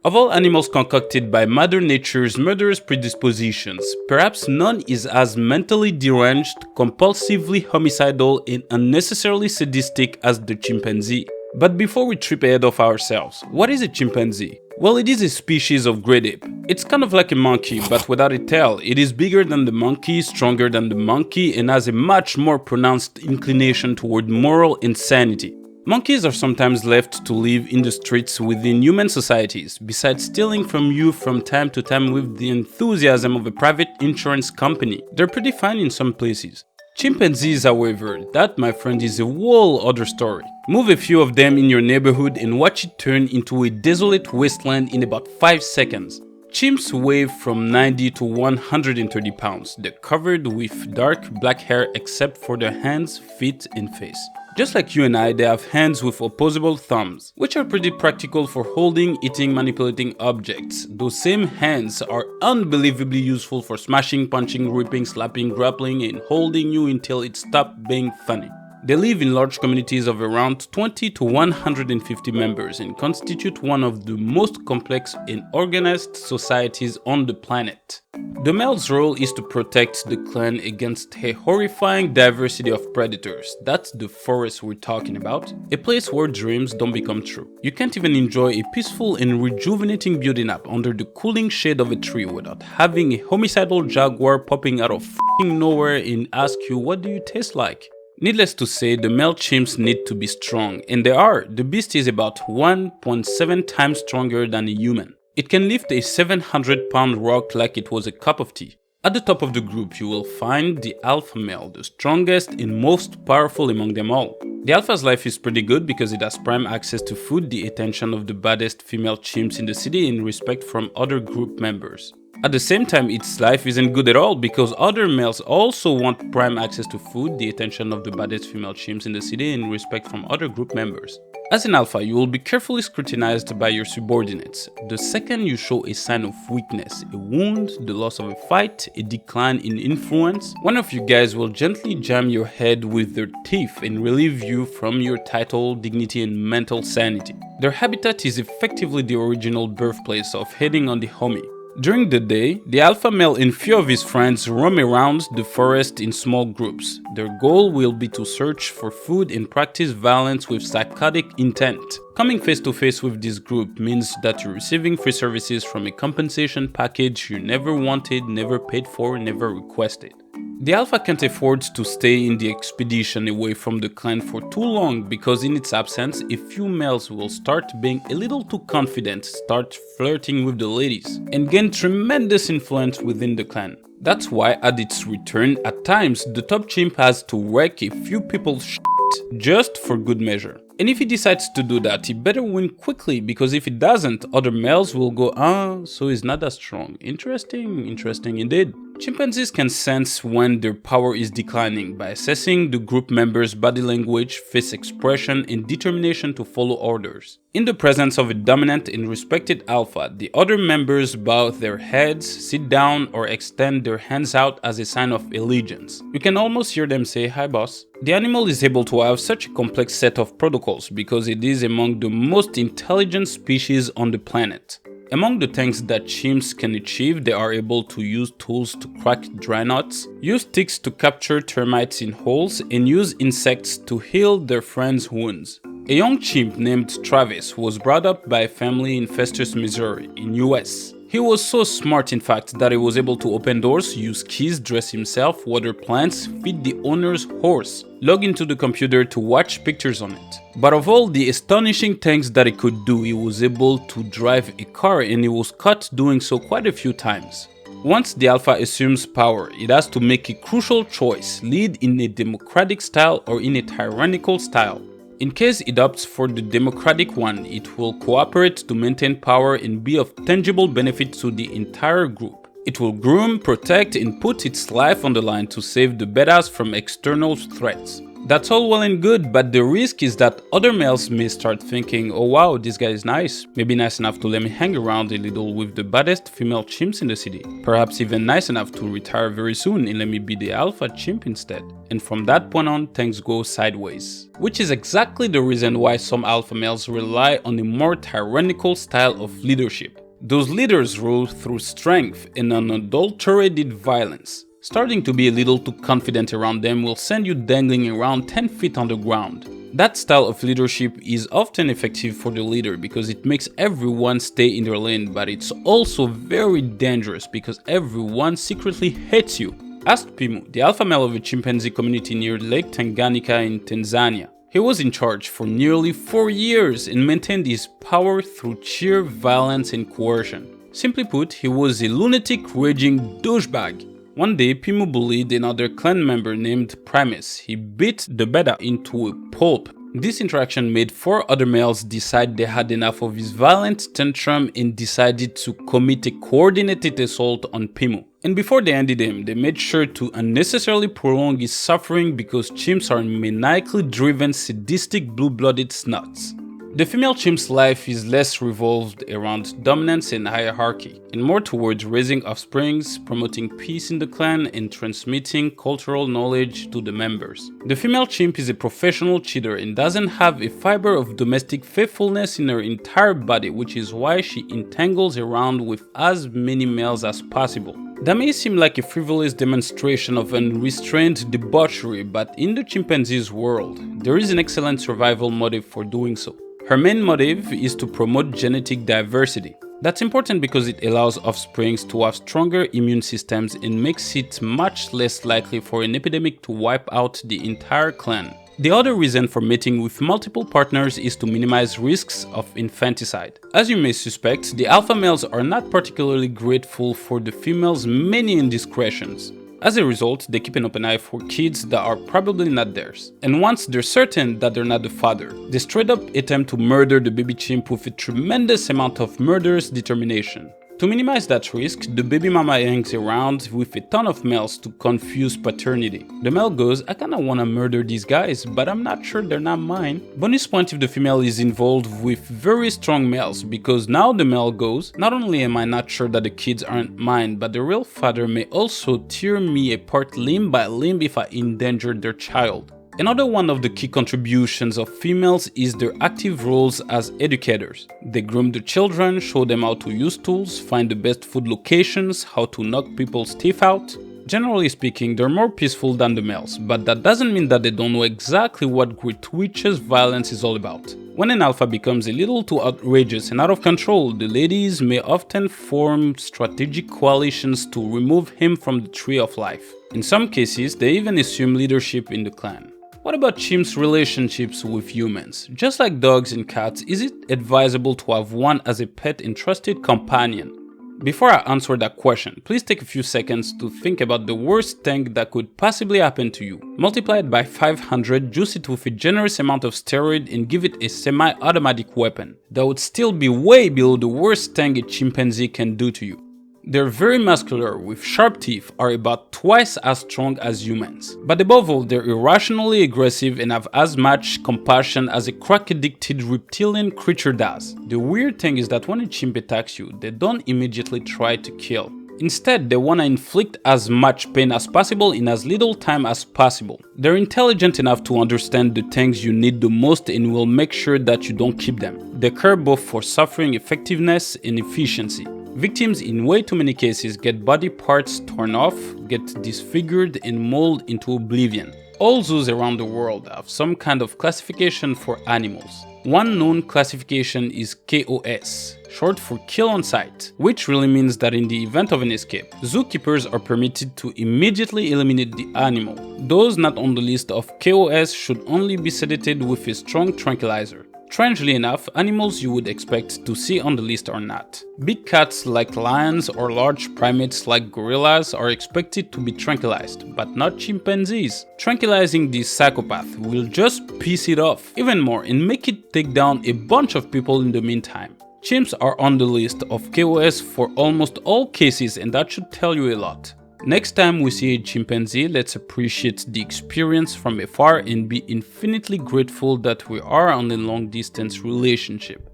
Of all animals concocted by Mother Nature's murderous predispositions, perhaps none is as mentally deranged, compulsively homicidal, and unnecessarily sadistic as the chimpanzee. But before we trip ahead of ourselves, what is a chimpanzee? Well, it is a species of great ape. It's kind of like a monkey, but without a tail. It is bigger than the monkey, stronger than the monkey, and has a much more pronounced inclination toward moral insanity. Monkeys are sometimes left to live in the streets within human societies, besides stealing from you from time to time with the enthusiasm of a private insurance company. They're pretty fine in some places. Chimpanzees, however, that, my friend, is a whole other story. Move a few of them in your neighborhood and watch it turn into a desolate wasteland in about 5 seconds. Chimps weigh from 90 to 130 pounds. They're covered with dark black hair except for their hands, feet, and face. Just like you and I, they have hands with opposable thumbs, which are pretty practical for holding, eating, manipulating objects. Those same hands are unbelievably useful for smashing, punching, ripping, slapping, grappling, and holding you until it stops being funny. They live in large communities of around 20 to 150 members and constitute one of the most complex and organized societies on the planet. The male's role is to protect the clan against a horrifying diversity of predators. That's the forest we're talking about, a place where dreams don't become true. You can't even enjoy a peaceful and rejuvenating beauty nap under the cooling shade of a tree without having a homicidal jaguar popping out of f***ing nowhere and ask you, what do you taste like? Needless to say, the male chimps need to be strong, and they are. The beast is about 1.7 times stronger than a human. It can lift a 700-pound rock like it was a cup of tea. At the top of the group, you will find the alpha male, the strongest and most powerful among them all. The alpha's life is pretty good because it has prime access to food, the attention of the baddest female chimps in the city, and respect from other group members. At the same time, its life isn't good at all because other males also want prime access to food, the attention of the baddest female chimps in the city, and respect from other group members. As an alpha, you will be carefully scrutinized by your subordinates. The second you show a sign of weakness, a wound, the loss of a fight, a decline in influence, one of you guys will gently jam your head with their teeth and relieve you from your title, dignity, and mental sanity. Their habitat is effectively the original birthplace of heading on the homie. During the day, the alpha male and few of his friends roam around the forest in small groups. Their goal will be to search for food and practice violence with psychotic intent. Coming face to face with this group means that you're receiving free services from a compensation package you never wanted, never paid for, never requested. The alpha can't afford to stay in the expedition away from the clan for too long because in its absence, a few males will start being a little too confident, start flirting with the ladies, and gain tremendous influence within the clan. That's why at its return, at times, the top chimp has to wreck a few people's shit just for good measure. And if he decides to do that, he better win quickly because if he doesn't, other males will go, so he's not that strong. Interesting indeed. Chimpanzees can sense when their power is declining by assessing the group members' body language, face expression, and determination to follow orders. In the presence of a dominant and respected alpha, the other members bow their heads, sit down, or extend their hands out as a sign of allegiance. You can almost hear them say, "Hi boss." The animal is able to have such a complex set of protocols because it is among the most intelligent species on the planet. Among the things that chimps can achieve, they are able to use tools to crack dry nuts, use sticks to capture termites in holes, and use insects to heal their friends' wounds. A young chimp named Travis was brought up by a family in Festus, Missouri, in US. He was so smart in fact that he was able to open doors, use keys, dress himself, water plants, feed the owner's horse, log into the computer to watch pictures on it. But of all the astonishing things that he could do, he was able to drive a car and he was caught doing so quite a few times. Once the alpha assumes power, it has to make a crucial choice, lead in a democratic style or in a tyrannical style. In case it opts for the democratic one, it will cooperate to maintain power and be of tangible benefit to the entire group. It will groom, protect, and put its life on the line to save the badass from external threats. That's all well and good, but the risk is that other males may start thinking, oh wow, this guy is nice, maybe nice enough to let me hang around a little with the baddest female chimps in the city, perhaps even nice enough to retire very soon and let me be the alpha chimp instead. And from that point on, things go sideways. Which is exactly the reason why some alpha males rely on a more tyrannical style of leadership. Those leaders rule through strength and unadulterated violence. Starting to be a little too confident around them will send you dangling around 10 feet on the ground. That style of leadership is often effective for the leader because it makes everyone stay in their lane, but it's also very dangerous because everyone secretly hates you. Ask Pimu, the alpha male of a chimpanzee community near Lake Tanganyika in Tanzania. He was in charge for nearly 4 years and maintained his power through sheer violence and coercion. Simply put, he was a lunatic raging douchebag. One day, Pimu bullied another clan member named Primates. He beat the beta into a pulp. This interaction made 4 other males decide they had enough of his violent tantrum and decided to commit a coordinated assault on Pimu. And before they ended him, they made sure to unnecessarily prolong his suffering because chimps are maniacally driven, sadistic, blue-blooded snuts. The female chimp's life is less revolved around dominance and hierarchy, and more towards raising offsprings, promoting peace in the clan, and transmitting cultural knowledge to the members. The female chimp is a professional cheater and doesn't have a fiber of domestic faithfulness in her entire body, which is why she entangles around with as many males as possible. That may seem like a frivolous demonstration of unrestrained debauchery, but in the chimpanzee's world, there is an excellent survival motive for doing so. Her main motive is to promote genetic diversity. That's important because it allows offsprings to have stronger immune systems and makes it much less likely for an epidemic to wipe out the entire clan. The other reason for mating with multiple partners is to minimize risks of infanticide. As you may suspect, the alpha males are not particularly grateful for the females' many indiscretions. As a result, they keep an open eye for kids that are probably not theirs. And once they're certain that they're not the father, they straight up attempt to murder the baby chimp with a tremendous amount of murderous determination. To minimize that risk, the baby mama hangs around with a ton of males to confuse paternity. The male goes, I kinda wanna murder these guys, but I'm not sure they're not mine. Bonus point if the female is involved with very strong males, because now the male goes, not only am I not sure that the kids aren't mine, but the real father may also tear me apart limb by limb if I endanger their child. Another one of the key contributions of females is their active roles as educators. They groom the children, show them how to use tools, find the best food locations, how to knock people's teeth out. Generally speaking, they're more peaceful than the males, but that doesn't mean that they don't know exactly what gratuitous violence is all about. When an alpha becomes a little too outrageous and out of control, the ladies may often form strategic coalitions to remove him from the tree of life. In some cases, they even assume leadership in the clan. What about chimps' relationships with humans? Just like dogs and cats, is it advisable to have one as a pet and trusted companion? Before I answer that question, please take a few seconds to think about the worst thing that could possibly happen to you. Multiply it by 500, juice it with a generous amount of steroid and give it a semi-automatic weapon. That would still be way below the worst thing a chimpanzee can do to you. They're very muscular, with sharp teeth, are about twice as strong as humans. But above all, they're irrationally aggressive and have as much compassion as a crack-addicted reptilian creature does. The weird thing is that when a chimp attacks you, they don't immediately try to kill. Instead, they want to inflict as much pain as possible in as little time as possible. They're intelligent enough to understand the things you need the most and will make sure that you don't keep them. They care both for suffering effectiveness and efficiency. Victims in way too many cases get body parts torn off, get disfigured and mauled into oblivion. All zoos around the world have some kind of classification for animals. One known classification is KOS, short for kill on sight, which really means that in the event of an escape, zookeepers are permitted to immediately eliminate the animal. Those not on the list of KOS should only be sedated with a strong tranquilizer. Strangely enough, animals you would expect to see on the list are not. Big cats like lions or large primates like gorillas are expected to be tranquilized, but not chimpanzees. Tranquilizing this psychopath will just piss it off even more and make it take down a bunch of people in the meantime. Chimps are on the list of KOS for almost all cases, and that should tell you a lot. Next time we see a chimpanzee, let's appreciate the experience from afar and be infinitely grateful that we are on a long distance relationship.